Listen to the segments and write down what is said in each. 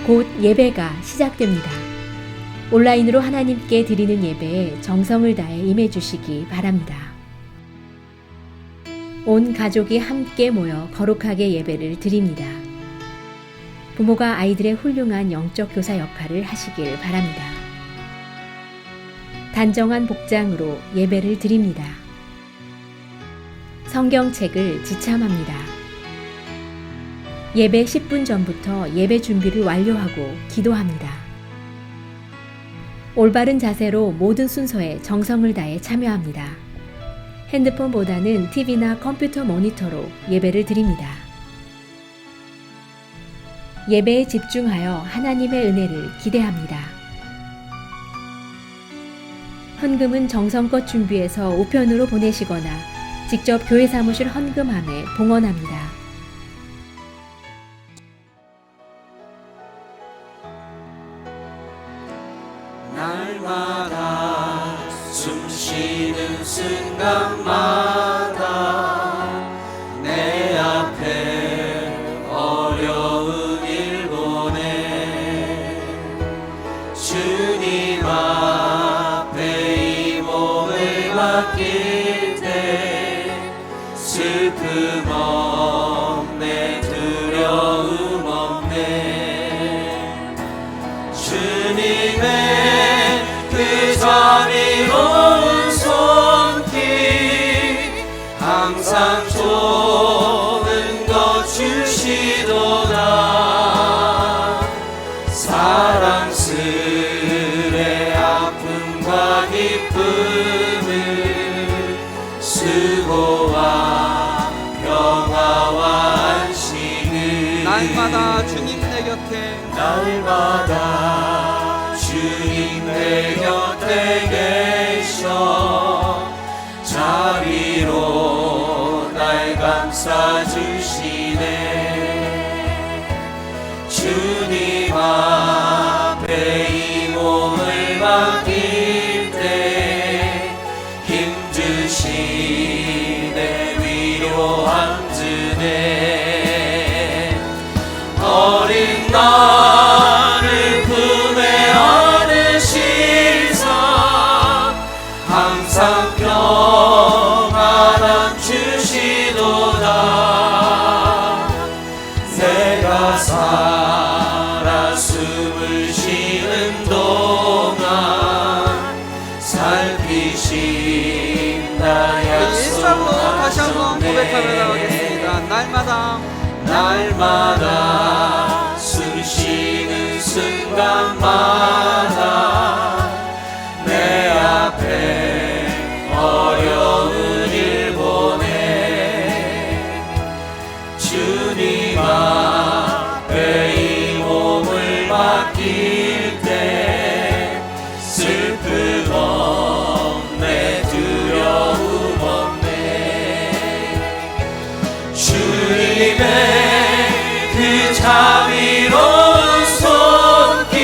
곧 예배가 시작됩니다. 온라인으로 하나님께 드리는 예배에 정성을 다해 임해 주시기 바랍니다. 온 가족이 함께 모여 거룩하게 예배를 드립니다. 부모가 아이들의 훌륭한 영적 교사 역할을 하시길 바랍니다. 단정한 복장으로 예배를 드립니다. 성경책을 지참합니다. 예배 10분 전부터 예배 준비를 완료하고 기도합니다. 올바른 자세로 모든 순서에 정성을 다해 참여합니다. 핸드폰보다는 TV나 컴퓨터 모니터로 예배를 드립니다. 예배에 집중하여 하나님의 은혜를 기대합니다. 헌금은 정성껏 준비해서 우편으로 보내시거나 직접 교회 사무실 헌금함에 봉헌합니다. 날마다 숨쉬는 순간마다 내 앞에 어려운 일 보내 주님 앞에 이 몸을 맡길 때 슬픔 없네 두려움 없네 주님의 그 자비로운 손길 항상 좋은 것 주시도다 사랑스레 아픔과 기쁨을 수고와 평화와 안식을 날마다 주님 내 곁에 날마다 주님 내 곁에 계셔 자비로 날 감싸주시네 주님 앞에 이 몸을 맡길 때 힘주시네 위로함 주네 어린 나를 품에 안으시사 항상 평안함 주시도다 내가 살아 숨을 쉬는 동안 살피신 나의 일절로 다시 한번 고백하며 나가겠습니다. 날마다 숨 쉬는 순간마다 내 앞에 어려운 일 보내 주님 앞에 이 몸을 맡길 때 슬픔 없네 두려움 없네 주님의 그 자비로운 손길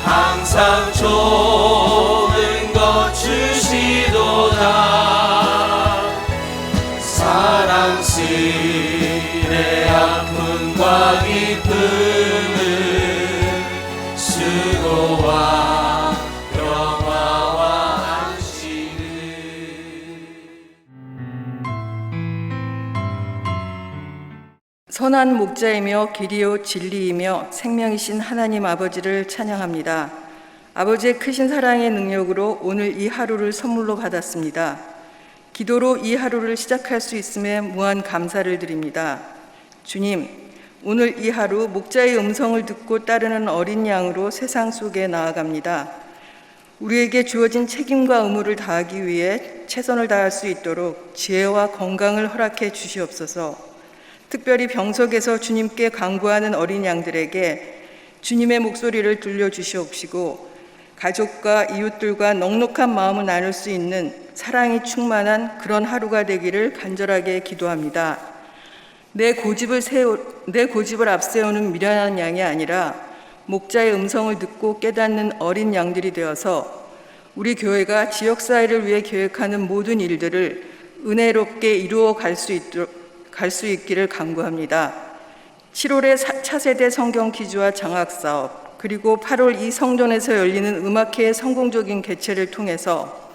항상 좋은 것 주시도다 사랑스레 아픔과 기쁨을 수고와 평화와 안식을 선한 목자이며 길이요 진리이며 생명이신 하나님 아버지를 찬양합니다. 아버지의 크신 사랑의 능력으로 오늘 이 하루를 선물로 받았습니다. 기도로 이 하루를 시작할 수 있음에 무한 감사를 드립니다. 주님, 오늘 이 하루 목자의 음성을 듣고 따르는 어린 양으로 세상 속에 나아갑니다. 우리에게 주어진 책임과 의무를 다하기 위해 최선을 다할 수 있도록 지혜와 건강을 허락해 주시옵소서. 특별히 병석에서 주님께 간구하는 어린 양들에게 주님의 목소리를 들려주시옵시고 가족과 이웃들과 넉넉한 마음을 나눌 수 있는 사랑이 충만한 그런 하루가 되기를 간절하게 기도합니다. 내 고집을 앞세우는 미련한 양이 아니라 목자의 음성을 듣고 깨닫는 어린 양들이 되어서 우리 교회가 지역사회를 위해 계획하는 모든 일들을 은혜롭게 이루어 갈 수 있기를 간구합니다. 7월에 차세대 성경 기주와 장학 사업, 그리고 8월 이 성전에서 열리는 음악회의 성공적인 개최를 통해서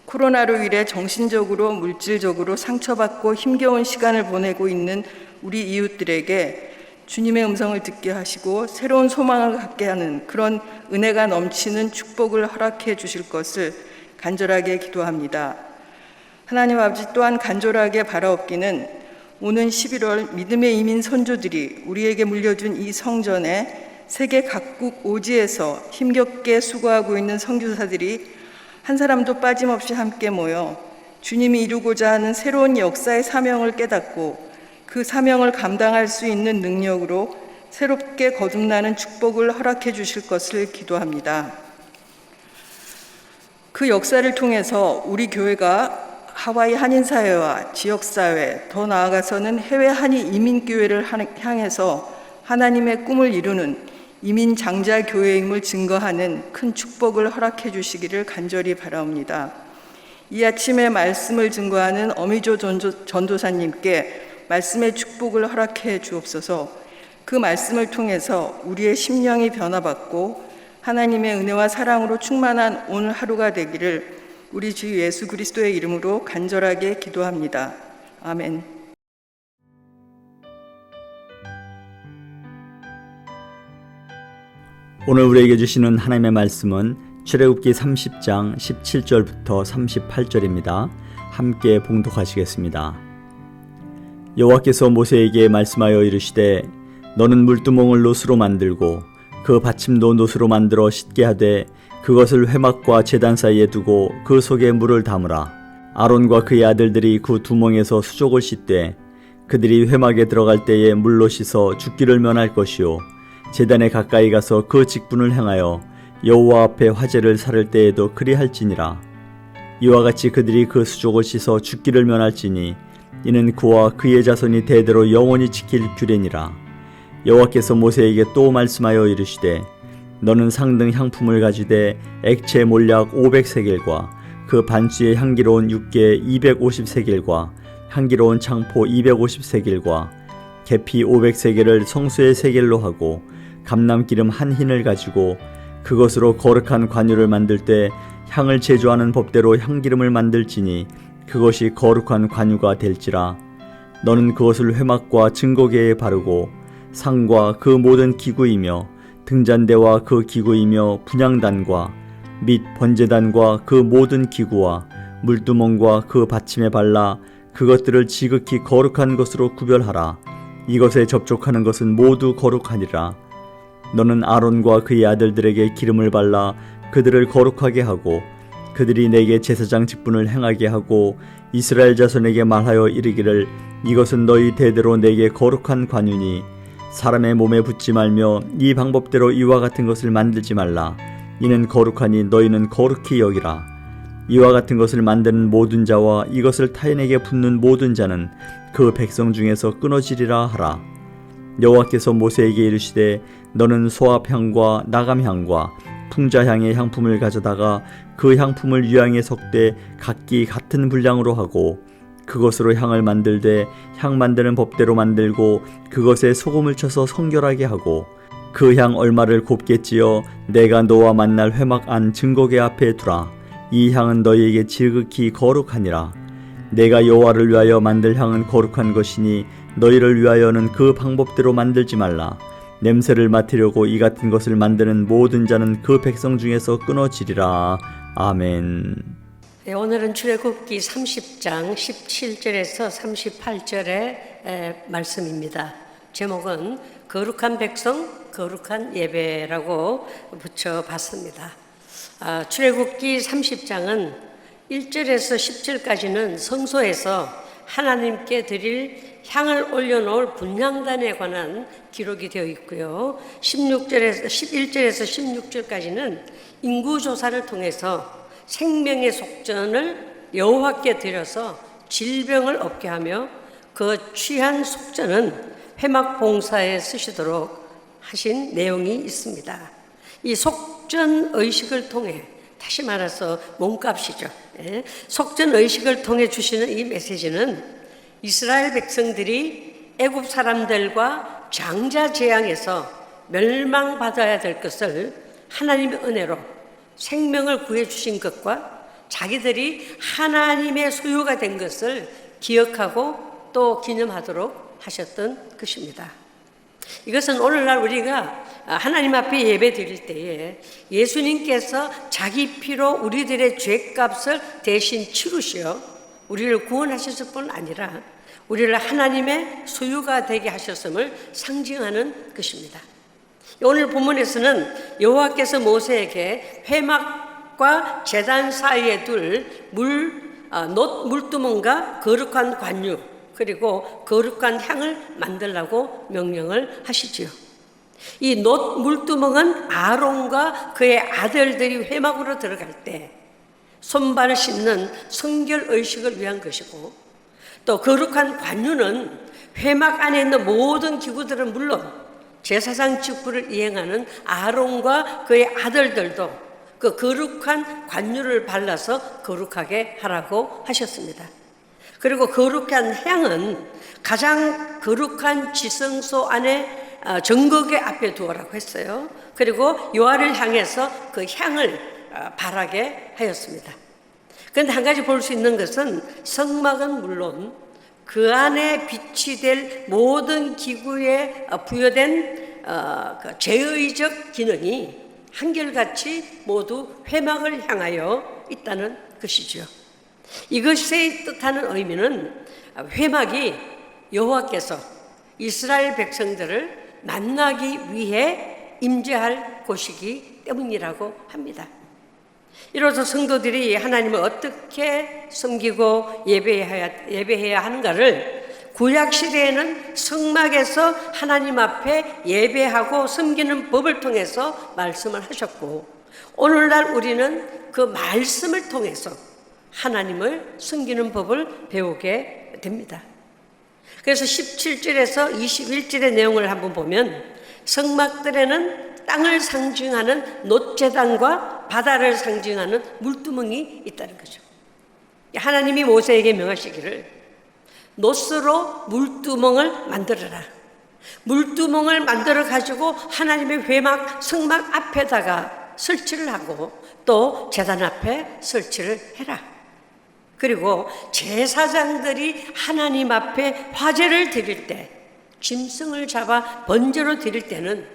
코로나로 인해 정신적으로 물질적으로 상처받고 힘겨운 시간을 보내고 있는 우리 이웃들에게 주님의 음성을 듣게 하시고 새로운 소망을 갖게 하는 그런 은혜가 넘치는 축복을 허락해 주실 것을 간절하게 기도합니다. 하나님 아버지, 또한 간절하게 바라옵기는 오는 11월 믿음의 이민 선조들이 우리에게 물려준 이 성전에 세계 각국 오지에서 힘겹게 수고하고 있는 선교사들이 한 사람도 빠짐없이 함께 모여 주님이 이루고자 하는 새로운 역사의 사명을 깨닫고 그 사명을 감당할 수 있는 능력으로 새롭게 거듭나는 축복을 허락해 주실 것을 기도합니다. 그 역사를 통해서 우리 교회가 하와이 한인사회와 지역사회, 더 나아가서는 해외 한인 이민교회를 향해서 하나님의 꿈을 이루는 이민 장자 교회임을 증거하는 큰 축복을 허락해 주시기를 간절히 바라옵니다. 이 아침에 말씀을 증거하는 어미조 전도사님께 말씀의 축복을 허락해 주옵소서. 그 말씀을 통해서 우리의 심령이 변화받고 하나님의 은혜와 사랑으로 충만한 오늘 하루가 되기를 우리 주 예수 그리스도의 이름으로 간절하게 기도합니다. 아멘. 오늘 우리에게 주시는 하나님의 말씀은 출애굽기 30장 17절부터 38절입니다. 함께 봉독하시겠습니다. 여호와께서 모세에게 말씀하여 이르시되 너는 물두멍을 노수로 만들고 그 받침도 노수로 만들어 씻게 하되 그것을 회막과 제단 사이에 두고 그 속에 물을 담으라. 아론과 그의 아들들이 그 두멍에서 수족을 씻되 그들이 회막에 들어갈 때에 물로 씻어 죽기를 면할 것이요 제단에 가까이 가서 그 직분을 행하여 여호와 앞에 화제를 살을 때에도 그리할지니라. 이와 같이 그들이 그 수족을 씻어 죽기를 면할지니 이는 그와 그의 자손이 대대로 영원히 지킬 규례니라. 여호와께서 모세에게 또 말씀하여 이르시되 너는 상등 향품을 가지되 액체 몰약 500세겔과 그 반수의 향기로운 육개 250세겔과 향기로운 창포 250세겔과 계피 500세겔을 성수의 세겔로 하고 감람기름 한 흰을 가지고 그것으로 거룩한 관유를 만들 때 향을 제조하는 법대로 향기름을 만들지니 그것이 거룩한 관유가 될지라. 너는 그것을 회막과 증거계에 바르고 상과 그 모든 기구이며 등잔대와 그 기구이며 분향단과 및 번제단과 그 모든 기구와 물두멍과 그 받침에 발라 그것들을 지극히 거룩한 것으로 구별하라. 이것에 접촉하는 것은 모두 거룩하니라. 너는 아론과 그의 아들들에게 기름을 발라 그들을 거룩하게 하고 그들이 내게 제사장 직분을 행하게 하고 이스라엘 자손에게 말하여 이르기를 이것은 너희 대대로 내게 거룩한 관유니 사람의 몸에 붙지 말며 이 방법대로 이와 같은 것을 만들지 말라. 이는 거룩하니 너희는 거룩히 여기라. 이와 같은 것을 만드는 모든 자와 이것을 타인에게 붓는 모든 자는 그 백성 중에서 끊어지리라 하라. 여호와께서 모세에게 이르시되 너는 소합향과 나감향과 풍자향의 향품을 가져다가 그 향품을 유향에 섞되 각기 같은 분량으로 하고 그것으로 향을 만들되 향 만드는 법대로 만들고 그것에 소금을 쳐서 성결하게 하고 그 향 얼마를 곱게 찌어 내가 너와 만날 회막 안 증거계 앞에 두라. 이 향은 너희에게 지극히 거룩하니라. 내가 여호와를 위하여 만들 향은 거룩한 것이니 너희를 위하여는 그 방법대로 만들지 말라. 냄새를 맡으려고 이 같은 것을 만드는 모든 자는 그 백성 중에서 끊어지리라. 아멘. 네, 오늘은 출애굽기 30장 17절에서 38절의 말씀입니다. 제목은 거룩한 백성, 거룩한 예배라고 붙여봤습니다. 출애굽기 30장은 1절에서 10절까지는 성소에서 하나님께 드릴 향을 올려놓을 분향단에 관한 기록이 되어 있고요. 11절에서 16절까지는 인구조사를 통해서 생명의 속전을 여호와께 드려서 질병을 없게 하며 그 취한 속전은 회막 봉사에 쓰시도록 하신 내용이 있습니다. 이 속전 의식을 통해, 다시 말해서 몸값이죠. 속전 의식을 통해 주시는 이 메시지는 이스라엘 백성들이 애굽 사람들과 장자 재앙에서 멸망받아야 될 것을 하나님의 은혜로 생명을 구해주신 것과 자기들이 하나님의 소유가 된 것을 기억하고 또 기념하도록 하셨던 것입니다. 이것은 오늘날 우리가 하나님 앞에 예배 드릴 때에 예수님께서 자기 피로 우리들의 죄값을 대신 치르시어 우리를 구원하셨을 뿐 아니라 우리를 하나님의 소유가 되게 하셨음을 상징하는 것입니다. 오늘 본문에서는 여호와께서 모세에게 회막과 제단 사이에 둘 물두멍과 거룩한 관유 그리고 거룩한 향을 만들라고 명령을 하시지요. 이 물두멍은 아론과 그의 아들들이 회막으로 들어갈 때 손발을 씻는 성결 의식을 위한 것이고, 또 거룩한 관유는 회막 안에 있는 모든 기구들은 물론 제사장 직분을 이행하는 아론과 그의 아들들도 그 거룩한 관유를 발라서 거룩하게 하라고 하셨습니다. 그리고 거룩한 향은 가장 거룩한 지성소 안에 정거계 앞에 두어라고 했어요. 그리고 요한을 향해서 그 향을 바라게 하였습니다. 그런데 한 가지 볼 수 있는 것은 성막은 물론 그 안에 비치될 모든 기구에 부여된 제의적 기능이 한결같이 모두 회막을 향하여 있다는 것이죠. 이것의 뜻하는 의미는 회막이 여호와께서 이스라엘 백성들을 만나기 위해 임재할 곳이기 때문이라고 합니다. 이로써 성도들이 하나님을 어떻게 섬기고 예배해야 하는가를 구약시대에는 성막에서 하나님 앞에 예배하고 섬기는 법을 통해서 말씀을 하셨고, 오늘날 우리는 그 말씀을 통해서 하나님을 섬기는 법을 배우게 됩니다. 그래서 17절에서 21절의 내용을 한번 보면 성막들에는 땅을 상징하는 놋제단과 바다를 상징하는 물두멍이 있다는 거죠. 하나님이 모세에게 명하시기를 놋으로 물두멍을 만들어라. 물두멍을 만들어 가지고 하나님의 회막 성막 앞에다가 설치를 하고 또 제단 앞에 설치를 해라. 그리고 제사장들이 하나님 앞에 화제를 드릴 때, 짐승을 잡아 번제로 드릴 때는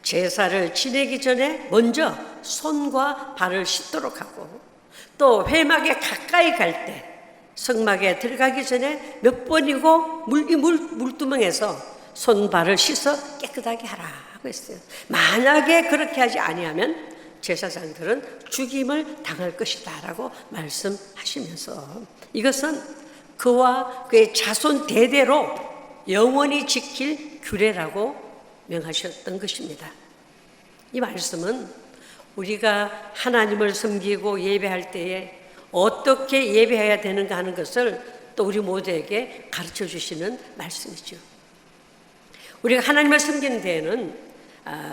제사를 지내기 전에 먼저 손과 발을 씻도록 하고, 또 회막에 가까이 갈 때 성막에 들어가기 전에 몇 번이고 물두멍에서 손발을 씻어 깨끗하게 하라고 했어요. 만약에 그렇게 하지 아니하면 제사장들은 죽임을 당할 것이다 라고 말씀하시면서 이것은 그와 그의 자손 대대로 영원히 지킬 규례라고 명하셨던 것입니다. 이 말씀은 우리가 하나님을 섬기고 예배할 때에 어떻게 예배해야 되는가 하는 것을 또 우리 모두에게 가르쳐 주시는 말씀이죠. 우리가 하나님을 섬기는 데에는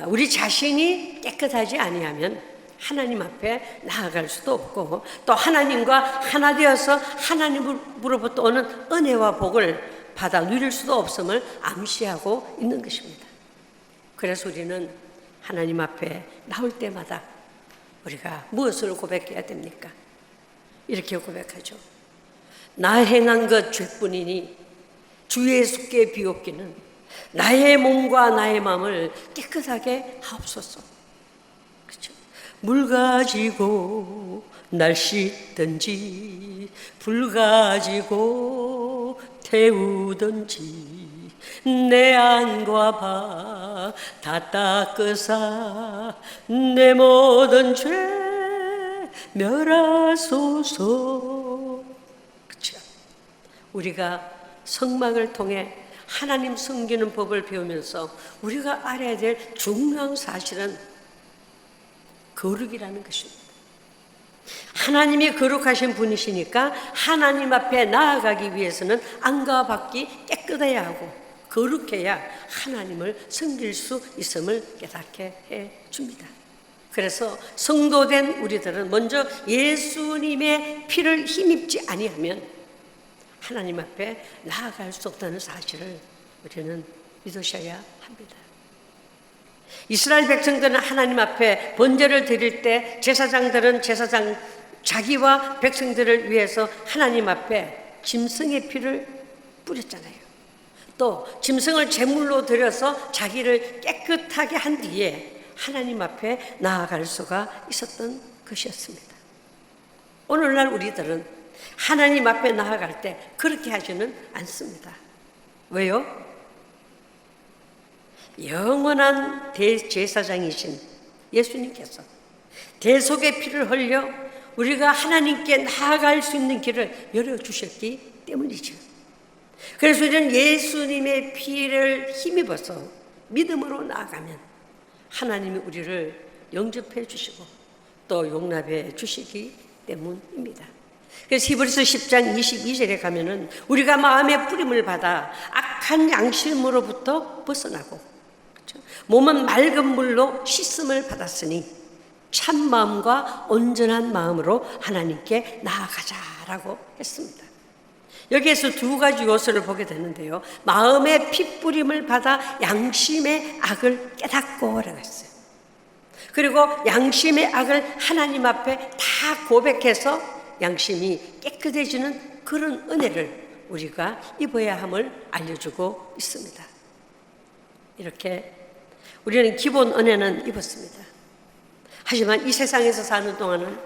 우리 자신이 깨끗하지 아니하면 하나님 앞에 나아갈 수도 없고, 또 하나님과 하나 되어서 하나님으로부터 오는 은혜와 복을 받아 누릴 수도 없음을 암시하고 있는 것입니다. 그래서 우리는 하나님 앞에 나올 때마다 우리가 무엇을 고백해야 됩니까? 이렇게 고백하죠. 나 행한 것 죄뿐이니 주 예수께 비옵기는 나의 몸과 나의 마음을 깨끗하게 하옵소서. 그렇죠? 물 가지고 날 씻든지 불 가지고 태우든지 내 안과 바 다 닦으사 내 모든 죄 멸하소서. 그렇죠? 우리가 성막을 통해 하나님 섬기는 법을 배우면서 우리가 알아야 될 중요한 사실은 거룩이라는 것입니다. 하나님이 거룩하신 분이시니까 하나님 앞에 나아가기 위해서는 안과 밖이 깨끗해야 하고 거룩해야 하나님을 섬길 수 있음을 깨닫게 해줍니다. 그래서 성도된 우리들은 먼저 예수님의 피를 힘입지 아니하면 하나님 앞에 나아갈 수 없다는 사실을 우리는 믿으셔야 합니다. 이스라엘 백성들은 하나님 앞에 번제를 드릴 때 제사장들은 자기와 백성들을 위해서 하나님 앞에 짐승의 피를 뿌렸잖아요. 또 짐승을 제물로 드려서 자기를 깨끗하게 한 뒤에 하나님 앞에 나아갈 수가 있었던 것이었습니다. 오늘날 우리들은 하나님 앞에 나아갈 때 그렇게 하지는 않습니다. 왜요? 영원한 대제사장이신 예수님께서 대속의 피를 흘려 우리가 하나님께 나아갈 수 있는 길을 열어주셨기 때문이죠. 그래서 우리는 예수님의 피를 힘입어서 믿음으로 나아가면 하나님이 우리를 영접해 주시고 또 용납해 주시기 때문입니다. 그래서 히브리서 10장 22절에 가면은 우리가 마음의 뿌림을 받아 악한 양심으로부터 벗어나고, 그렇죠? 몸은 맑은 물로 씻음을 받았으니 참 마음과 온전한 마음으로 하나님께 나아가자라고 했습니다. 여기에서 두 가지 요소를 보게 되는데요. 마음의 핏뿌림을 받아 양심의 악을 깨닫고라고 했어요. 그리고 양심의 악을 하나님 앞에 다 고백해서 양심이 깨끗해지는 그런 은혜를 우리가 입어야 함을 알려주고 있습니다. 이렇게 우리는 기본 은혜는 입었습니다. 하지만 이 세상에서 사는 동안은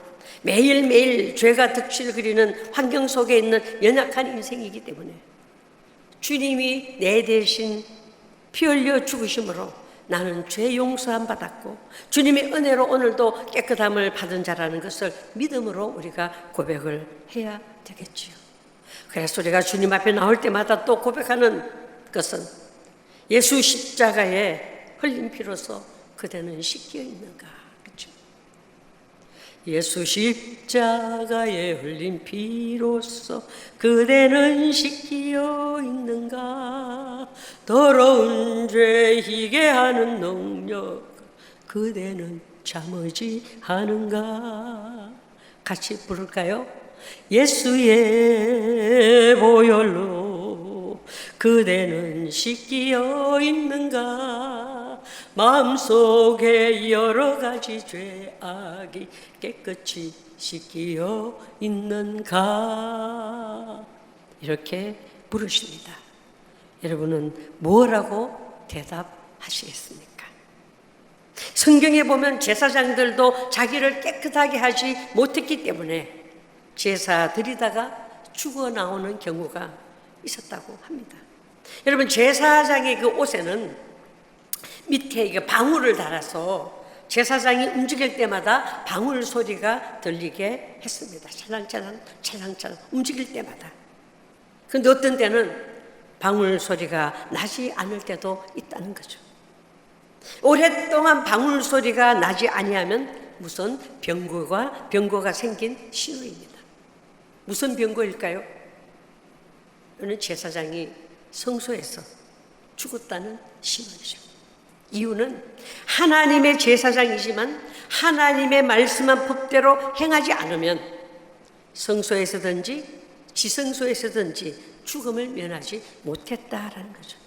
매일매일 죄가 득실을 그리는 환경 속에 있는 연약한 인생이기 때문에 주님이 내 대신 피 흘려 죽으심으로 나는 죄 용서함 받았고 주님의 은혜로 오늘도 깨끗함을 받은 자라는 것을 믿음으로 우리가 고백을 해야 되겠지요. 그래서 우리가 주님 앞에 나올 때마다 또 고백하는 것은 예수 십자가에 흘린 피로서 그대는 씻겨 있는가. 그렇죠? 예수 십자가에 흘린 피로서 그대는 씻겨 있는가. 더러운 죄 희게 하는 능력 그대는 참으지 않은가. 같이 부를까요? 예수의 보혈로 그대는 씻겨 있는가. 마음속에 여러 가지 죄악이 깨끗이 씻겨 있는가. 이렇게 부르십니다. 여러분은 뭐라고 대답하시겠습니까? 성경에 보면 제사장들도 자기를 깨끗하게 하지 못했기 때문에 제사 드리다가 죽어 나오는 경우가 있었다고 합니다. 여러분, 제사장의 그 옷에는 밑에 이게 방울을 달아서 제사장이 움직일 때마다 방울 소리가 들리게 했습니다. 찰랑찰랑 찰랑찰랑 움직일 때마다. 그런데 어떤 때는 방울 소리가 나지 않을 때도 있다는 거죠. 오랫동안 방울 소리가 나지 아니하면 무슨 병고가 생긴 신호입니다. 무슨 병고일까요? 이는 제사장이 성소에서 죽었다는 신호이죠. 이유는 하나님의 제사장이지만 하나님의 말씀한 법대로 행하지 않으면 성소에서든지 지성소에서든지 죽음을 면하지 못했다라는 거죠.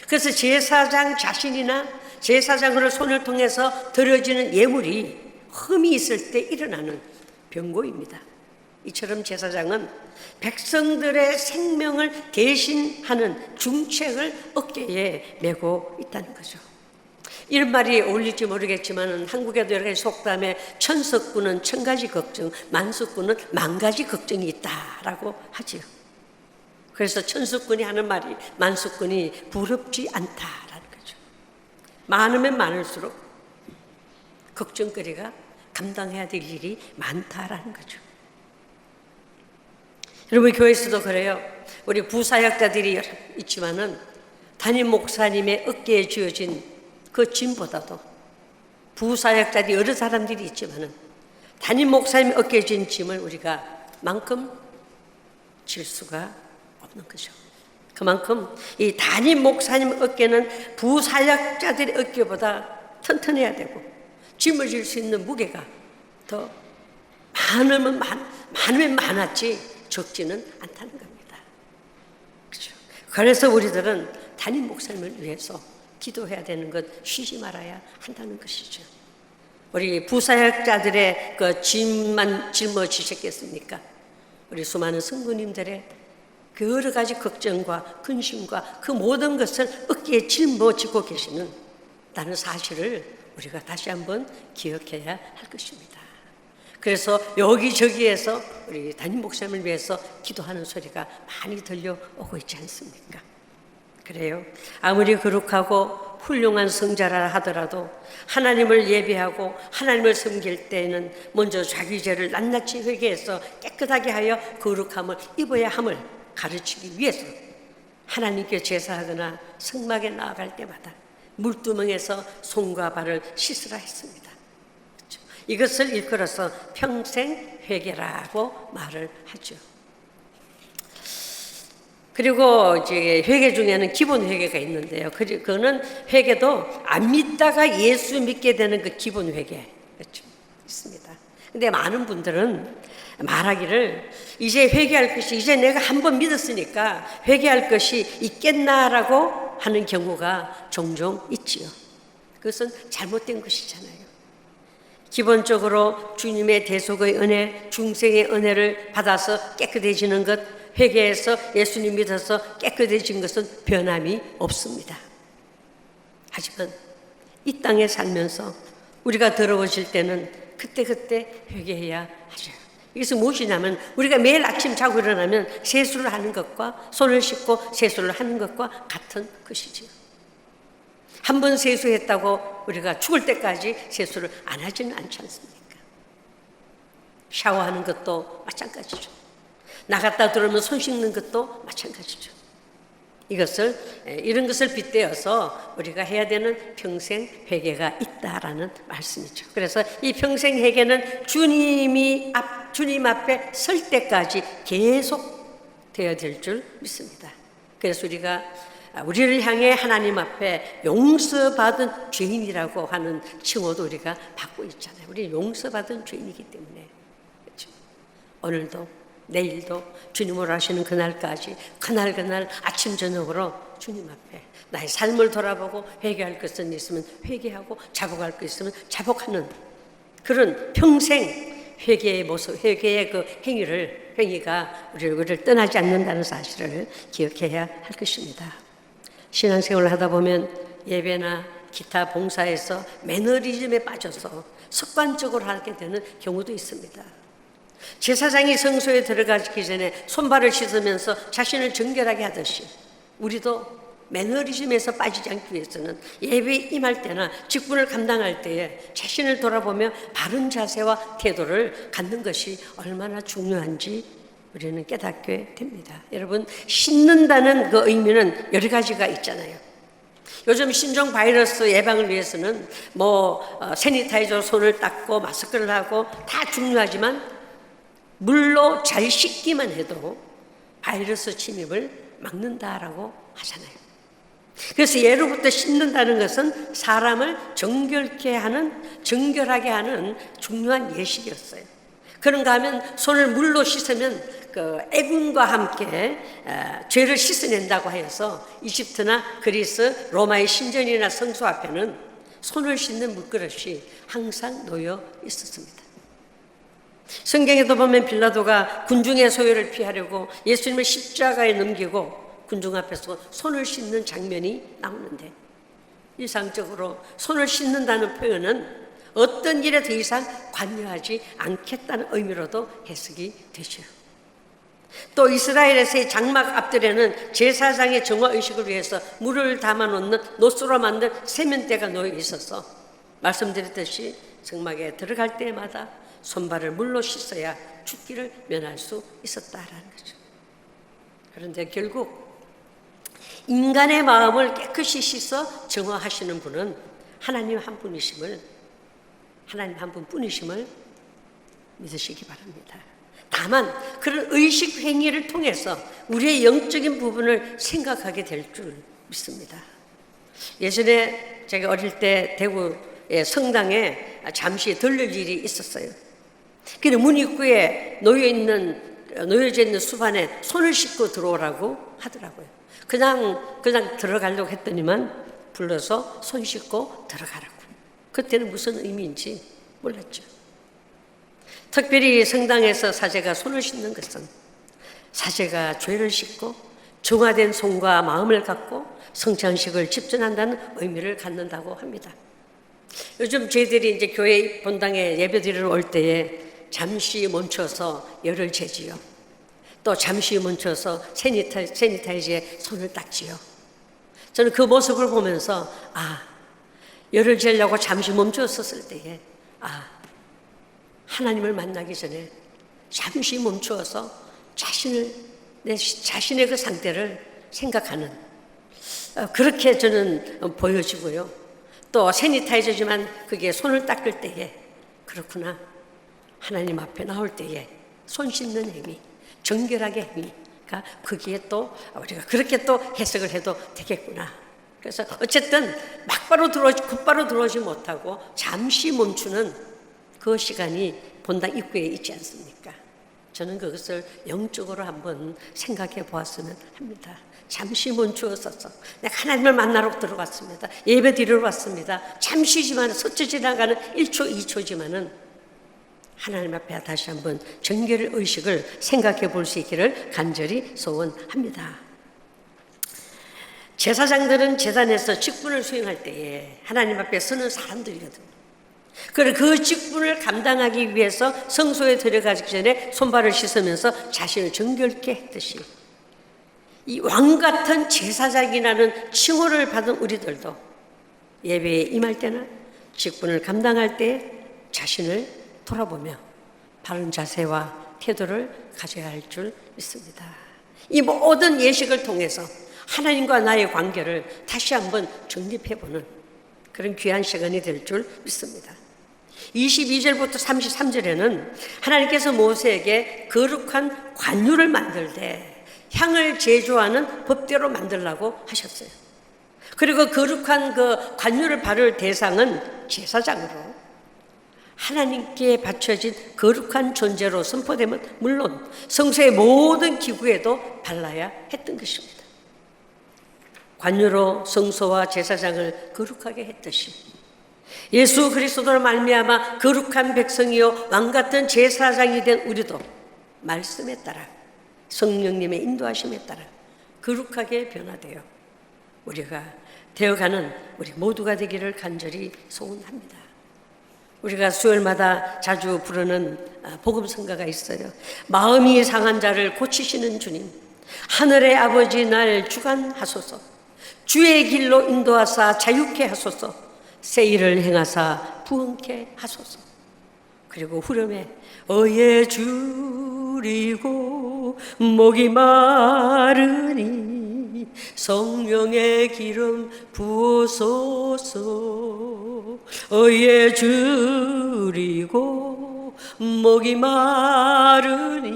그래서 제사장 자신이나 제사장으로 손을 통해서 드려지는 예물이 흠이 있을 때 일어나는 병고입니다. 이처럼 제사장은 백성들의 생명을 대신하는 중책을 어깨에 메고 있다는 거죠. 이런 말이 어울릴지 모르겠지만 한국에도 여러 가지 속담에 천석군은 천가지 걱정, 만석군은 만가지 걱정이 있다라고 하지요. 그래서 천석군이 하는 말이 만석군이 부럽지 않다라는 거죠. 많으면 많을수록 걱정거리가 감당해야 될 일이 많다라는 거죠. 여러분, 교회에서도 그래요. 우리 부사역자들이 있지만은 담임 목사님의 어깨에 쥐어진 그 짐보다도 부사역자들이 여러 사람들이 있지만은 담임 목사님의 어깨에 쥔 짐을 우리가 만큼 질 수가 없는 거죠. 그만큼 이 담임 목사님 어깨는 부사역자들의 어깨보다 튼튼해야 되고 짐을 질 수 있는 무게가 더 많으면 많았지 적지는 않다는 겁니다. 그렇죠? 그래서 우리들은 담임 목사님을 위해서 기도해야 되는 것 쉬지 말아야 한다는 것이죠. 우리 부사역자들의 그 짐만 짊어지셨겠습니까? 우리 수많은 성도님들의 그 여러 가지 걱정과 근심과 그 모든 것을 어깨에 짊어지고 계시는 다른 사실을 우리가 다시 한번 기억해야 할 것입니다. 그래서 여기저기에서 우리 담임 목사님을 위해서 기도하는 소리가 많이 들려오고 있지 않습니까? 그래요. 아무리 거룩하고 훌륭한 성자라 하더라도 하나님을 예배하고 하나님을 섬길 때에는 먼저 자기 죄를 낱낱이 회개해서 깨끗하게 하여 거룩함을 입어야 함을 가르치기 위해서 하나님께 제사하거나 성막에 나아갈 때마다 물두멍에서 손과 발을 씻으라 했습니다. 그렇죠? 이것을 일컬어서 평생 회개라고 말을 하죠. 그리고 이제 회개 중에는 기본 회개가 있는데요. 그거는 회개도 안 믿다가 예수 믿게 되는 그 기본 회개, 그렇죠? 있습니다. 근데 많은 분들은 말하기를 이제 회개할 것이, 이제 내가 한번 믿었으니까 회개할 것이 있겠나라고 하는 경우가 종종 있지요. 그것은 잘못된 것이잖아요. 기본적으로 주님의 대속의 은혜, 중생의 은혜를 받아서 깨끗해지는 것, 회개해서 예수님 믿어서 깨끗해진 것은 변함이 없습니다. 하지만 이 땅에 살면서 우리가 더러워질 때는 그때그때 회개해야 하죠. 이것은 무엇이냐면 우리가 매일 아침 자고 일어나면 세수를 하는 것과 손을 씻고 세수를 하는 것과 같은 것이지요. 한 번 세수했다고 우리가 죽을 때까지 세수를 안 하지는 않지 않습니까? 샤워하는 것도 마찬가지죠. 나갔다 들어오면 손 씻는 것도 마찬가지죠. 이런 것을 빗대어서 우리가 해야 되는 평생 회개가 있다라는 말씀이죠. 그래서 이 평생 회개는 주님 앞에 설 때까지 계속 되어야 될 줄 믿습니다. 그래서 우리를 향해 하나님 앞에 용서받은 죄인이라고 하는 칭호도 우리가 받고 있잖아요. 우리 용서받은 죄인이기 때문에. 그렇죠? 오늘도 내일도 주님으로 하시는 그날까지 그날 아침 저녁으로 주님 앞에 나의 삶을 돌아보고 회개할 것은 있으면 회개하고 자복할 것 있으면 자복하는 그런 평생 회개의 모습, 회개의 그 행위가 우리를 떠나지 않는다는 사실을 기억해야 할 것입니다. 신앙생활을 하다 보면 예배나 기타 봉사에서 매너리즘에 빠져서 습관적으로 하게 되는 경우도 있습니다. 제사장이 성소에 들어가기 전에 손발을 씻으면서 자신을 정결하게 하듯이 우리도 매너리즘에서 빠지지 않기 위해서는 예배에 임할 때나 직분을 감당할 때에 자신을 돌아보며 바른 자세와 태도를 갖는 것이 얼마나 중요한지 우리는 깨닫게 됩니다. 여러분, 씻는다는 그 의미는 여러 가지가 있잖아요. 요즘 신종 바이러스 예방을 위해서는 세니타이저로 손을 닦고 마스크를 하고 다 중요하지만 물로 잘 씻기만 해도 바이러스 침입을 막는다라고 하잖아요. 그래서 예로부터 씻는다는 것은 사람을 정결하게 하는 중요한 예식이었어요. 그런가 하면 손을 물로 씻으면 그 애군과 함께 죄를 씻어낸다고 하여서 이집트나 그리스, 로마의 신전이나 성소 앞에는 손을 씻는 물그릇이 항상 놓여 있었습니다. 성경에도 보면 빌라도가 군중의 소요를 피하려고 예수님을 십자가에 넘기고 군중 앞에서 손을 씻는 장면이 나오는데 일상적으로 손을 씻는다는 표현은 어떤 일에 더 이상 관여하지 않겠다는 의미로도 해석이 되죠. 또 이스라엘에서의 장막 앞들에는 제사장의 정화의식을 위해서 물을 담아놓는 노스로 만든 세면대가 놓여 있어서 말씀드렸듯이 장막에 들어갈 때마다 손발을 물로 씻어야 죽기를 면할 수 있었다라는 거죠. 그런데 결국 인간의 마음을 깨끗이 씻어 정화하시는 분은 하나님 한 분뿐이심을 믿으시기 바랍니다. 다만 그런 의식 행위를 통해서 우리의 영적인 부분을 생각하게 될 줄 믿습니다. 예전에 제가 어릴 때 대구의 성당에 잠시 들를 일이 있었어요. 그래서 문 입구에 놓여져 있는 수반에 손을 씻고 들어오라고 하더라고요. 그냥 들어가려고 했더니만 불러서 손 씻고 들어가라고. 그때는 무슨 의미인지 몰랐죠. 특별히 성당에서 사제가 손을 씻는 것은 사제가 죄를 씻고 정화된 손과 마음을 갖고 성찬식을 집전한다는 의미를 갖는다고 합니다. 요즘 저희들이 이제 교회 본당에 예배드리러 올 때에 잠시 멈춰서 열을 재지요. 또 잠시 멈춰서 세니타이저에 손을 닦지요. 저는 그 모습을 보면서 열을 재려고 잠시 멈추었을 때에 하나님을 만나기 전에 잠시 멈추어서 내 자신의 그 상태를 생각하는 그렇게 저는 보여지고요. 또 세니타이저지만 그게 손을 닦을 때에 그렇구나. 하나님 앞에 나올 때에 손 씻는 행위, 정결하게 행위가 거기에 또 우리가 그렇게 또 해석을 해도 되겠구나. 그래서 어쨌든 곧바로 들어오지 못하고 잠시 멈추는 그 시간이 본당 입구에 있지 않습니까? 저는 그것을 영적으로 한번 생각해 보았으면 합니다. 잠시 멈추어서서 내가 하나님을 만나러 들어갔습니다. 예배 드리러 왔습니다. 잠시지만 스쳐 지나가는 1초, 2초지만은 하나님 앞에 다시 한번 정결 의식을 생각해 볼 수 있기를 간절히 소원합니다. 제사장들은 제단에서 직분을 수행할 때에 하나님 앞에 서는 사람들이거든요. 그리고 그 직분을 감당하기 위해서 성소에 들어가기 전에 손발을 씻으면서 자신을 정결케 했듯이 이 왕같은 제사장이라는 칭호를 받은 우리들도 예배에 임할 때나 직분을 감당할 때 자신을 돌아보며 바른 자세와 태도를 가져야 할 줄 믿습니다. 이 모든 예식을 통해서 하나님과 나의 관계를 다시 한번 정립해보는 그런 귀한 시간이 될 줄 믿습니다. 22절부터 33절에는 하나님께서 모세에게 거룩한 관유를 만들되 향을 제조하는 법대로 만들라고 하셨어요. 그리고 거룩한 그 관유를 바를 대상은 제사장으로 하나님께 바쳐진 거룩한 존재로 선포되면 물론 성소의 모든 기구에도 발라야 했던 것입니다. 관유로 성소와 제사장을 거룩하게 했듯이 예수 그리스도로 말미암아 거룩한 백성이요 왕같은 제사장이 된 우리도 말씀에 따라 성령님의 인도하심에 따라 거룩하게 변화되어 우리가 되어가는 우리 모두가 되기를 간절히 소원합니다. 우리가 수요일마다 자주 부르는 복음성가가 있어요. 마음이 상한 자를 고치시는 주님, 하늘의 아버지 날 주관하소서. 주의 길로 인도하사 자유케 하소서. 새 일을 행하사 부흥케 하소서. 그리고 후렴에 어예 줄이고 목이 마르니 성령의 기름 부어소서. 어예 줄이고 목이 마르니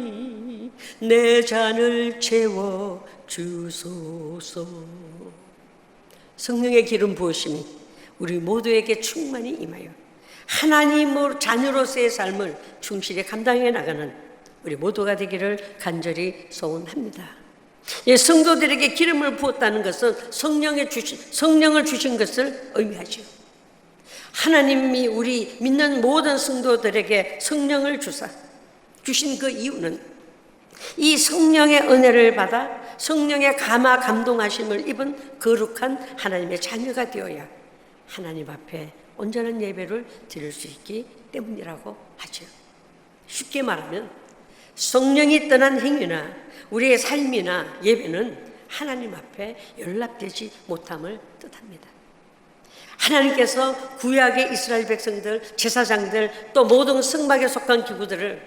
내 잔을 채워 주소서. 성령의 기름 부으심이 우리 모두에게 충만히 임하여 하나님 자녀로서의 삶을 충실히 감당해 나가는 우리 모두가 되기를 간절히 소원합니다. 성도들에게 기름을 부었다는 것은 성령을 주신 것을 의미하죠. 하나님이 우리 믿는 모든 성도들에게 성령을 주신 그 이유는 이 성령의 은혜를 받아 성령의 감화 감동하심을 입은 거룩한 하나님의 자녀가 되어야 하나님 앞에 온전한 예배를 드릴 수 있기 때문이라고 하죠. 쉽게 말하면 성령이 떠난 행위나 우리의 삶이나 예배는 하나님 앞에 연락되지 못함을 뜻합니다. 하나님께서 구약의 이스라엘 백성들, 제사장들, 또 모든 성막에 속한 기구들을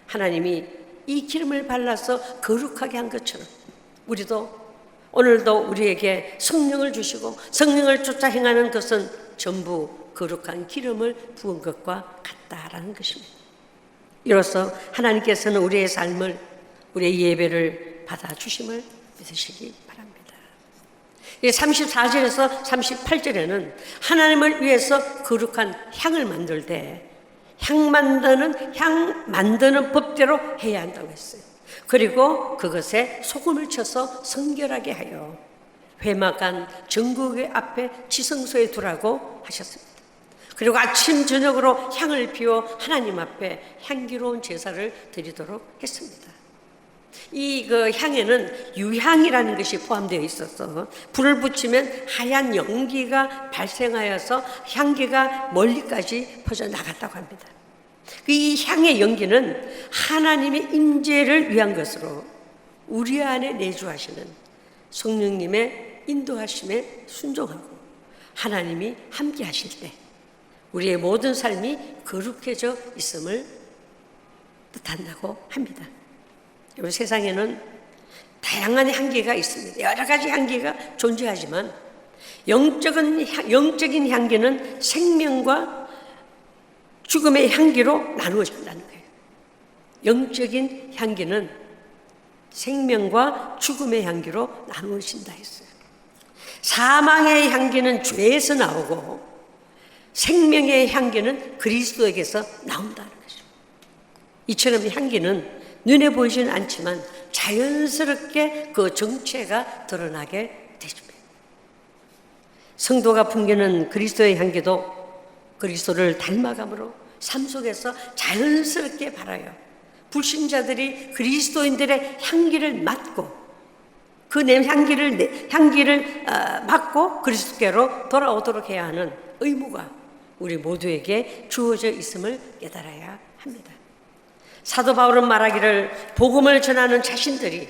하나님이 이 기름을 발라서 거룩하게 한 것처럼 우리도 오늘도 우리에게 성령을 주시고 성령을 쫓아 행하는 것은 전부 거룩한 기름을 부은 것과 같다라는 것입니다. 이로써 하나님께서는 우리의 삶을, 우리의 예배를 받아주심을 믿으시기 바랍니다. 34절에서 38절에는 하나님을 위해서 거룩한 향을 만들 때 향 만드는 법대로 해야 한다고 했어요. 그리고 그것에 소금을 쳐서 성결하게 하여 회막간 정국의 앞에 지성소에 두라고 하셨습니다. 그리고 아침 저녁으로 향을 피워 하나님 앞에 향기로운 제사를 드리도록 했습니다. 이 향에는 유향이라는 것이 포함되어 있어서 불을 붙이면 하얀 연기가 발생하여서 향기가 멀리까지 퍼져나갔다고 합니다. 이 향의 연기는 하나님의 임재를 위한 것으로 우리 안에 내주하시는 성령님의 인도하심에 순종하고 하나님이 함께 하실 때 우리의 모든 삶이 거룩해져 있음을 뜻한다고 합니다. 이 세상에는 다양한 향기가 있습니다. 여러 가지 향기가 존재하지만 영적인 향기는 생명과 죽음의 향기로 나누어진다는 거예요. 영적인 향기는 생명과 죽음의 향기로 나누어진다 했어요. 사망의 향기는 죄에서 나오고 생명의 향기는 그리스도에게서 나온다는 거죠. 이처럼 향기는 눈에 보이지는 않지만 자연스럽게 그 정체가 드러나게 되십니다. 성도가 풍기는 그리스도의 향기도 그리스도를 닮아감으로 삶 속에서 자연스럽게 발하여 불신자들이 그리스도인들의 향기를 맡고 그 향기를 맡고 그리스도께로 돌아오도록 해야 하는 의무가 우리 모두에게 주어져 있음을 깨달아야 합니다. 사도 바울은 말하기를 복음을 전하는 자신들이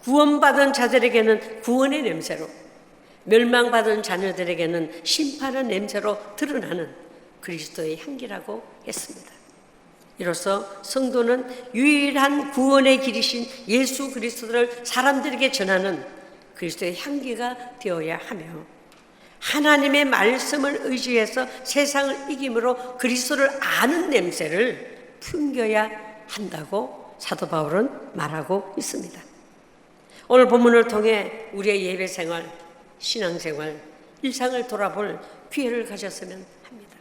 구원받은 자들에게는 구원의 냄새로 멸망받은 자녀들에게는 심판의 냄새로 드러나는 그리스도의 향기라고 했습니다. 이로써 성도는 유일한 구원의 길이신 예수 그리스도를 사람들에게 전하는 그리스도의 향기가 되어야 하며 하나님의 말씀을 의지해서 세상을 이김으로 그리스도를 아는 냄새를 풍겨야 한다고 사도 바울은 말하고 있습니다. 오늘 본문을 통해 우리의 예배 생활, 신앙 생활, 일상을 돌아볼 기회를 가졌으면 합니다.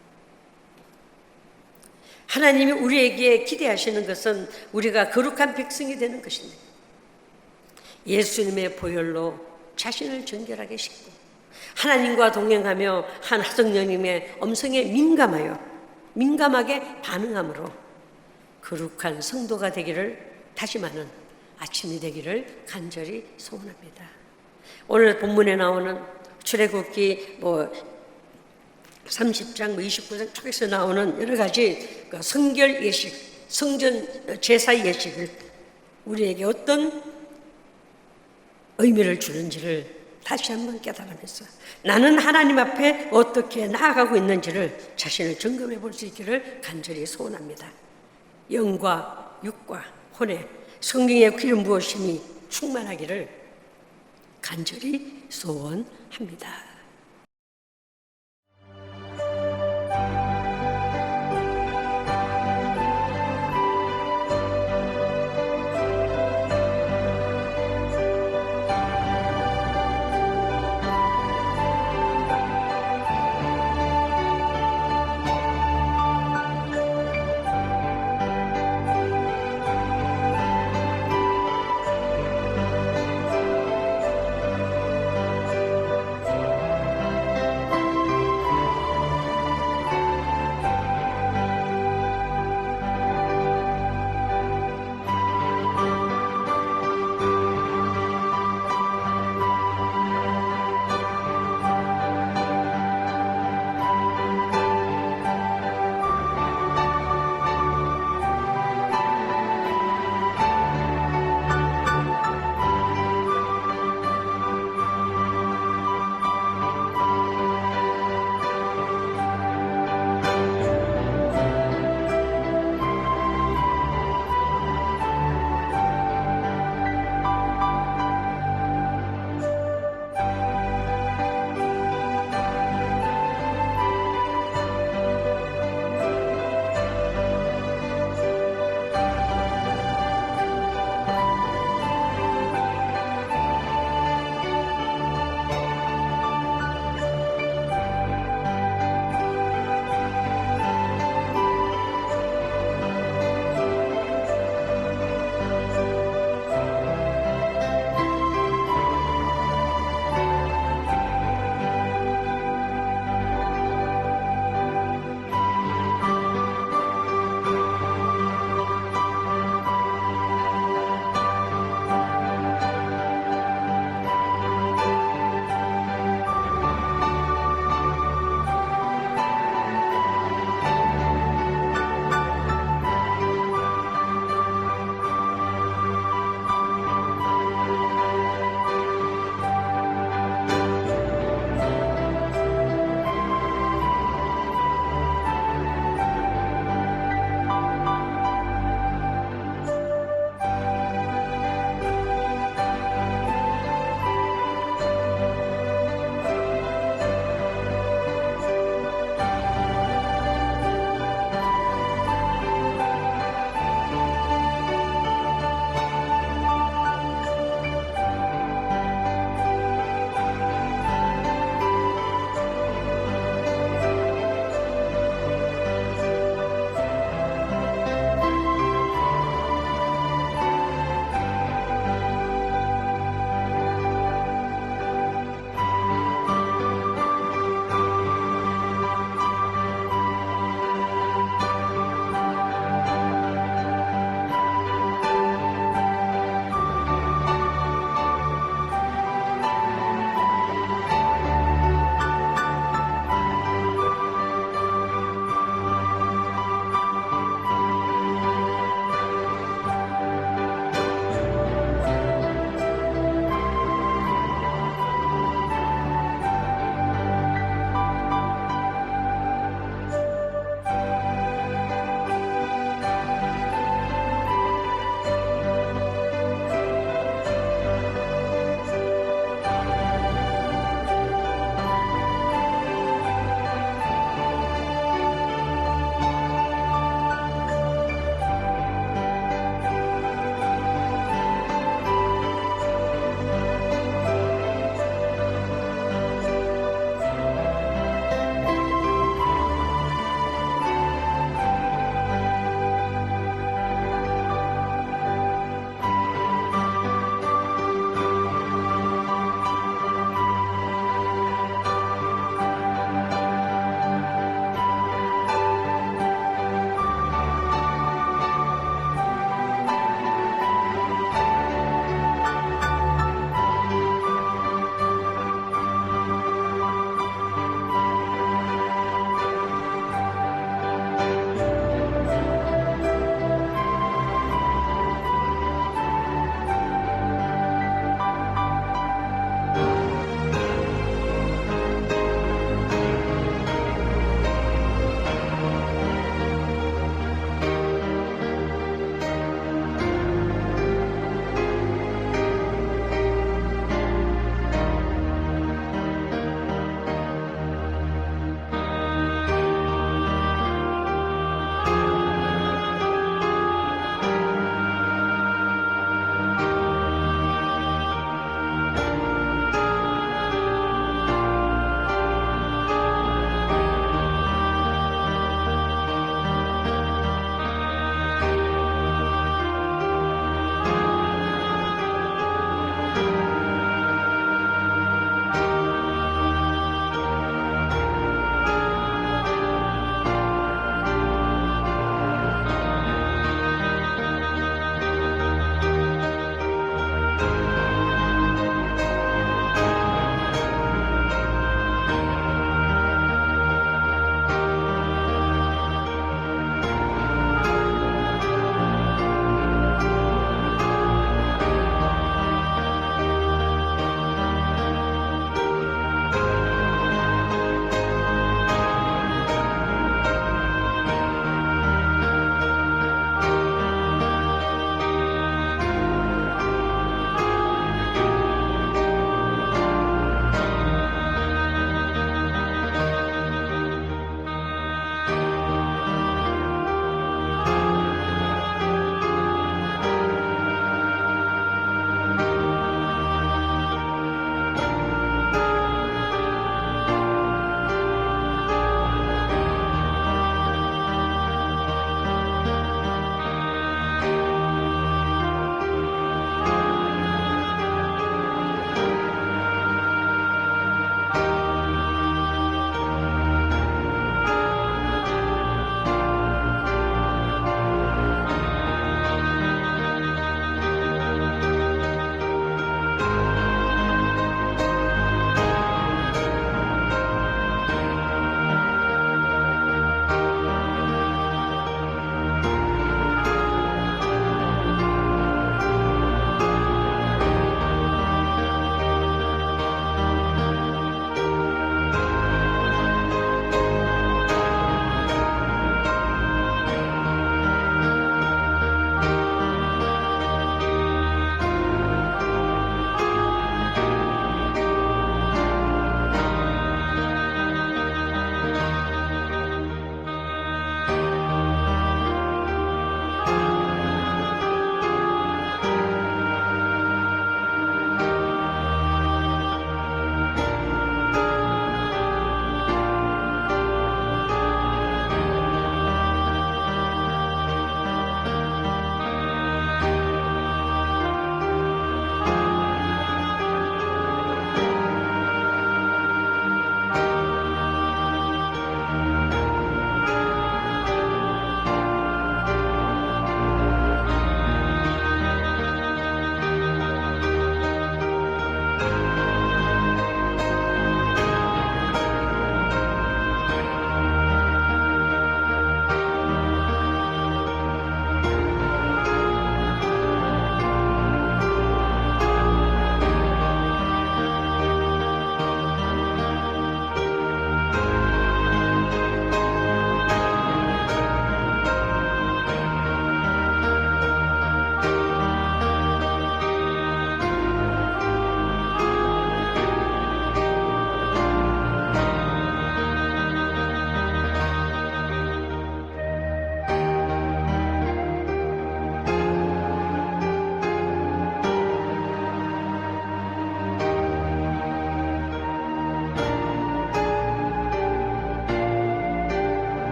하나님이 우리에게 기대하시는 것은 우리가 거룩한 백성이 되는 것입니다. 예수님의 보혈로 자신을 정결하게 씻고 하나님과 동행하며 한 하성령님의 음성에 민감하게 반응함으로 거룩한 성도가 되기를 다짐하는 아침이 되기를 간절히 소원합니다. 오늘 본문에 나오는 출애굽기 30장 29장 쪽에서 나오는 여러 가지 성결 예식, 성전 제사 예식을 우리에게 어떤 의미를 주는지를 다시 한번 깨달으면서 나는 하나님 앞에 어떻게 나아가고 있는지를 자신을 점검해 볼 수 있기를 간절히 소원합니다. 영과 육과 혼에 성령의 기름 부으심이 충만하기를 간절히 소원합니다.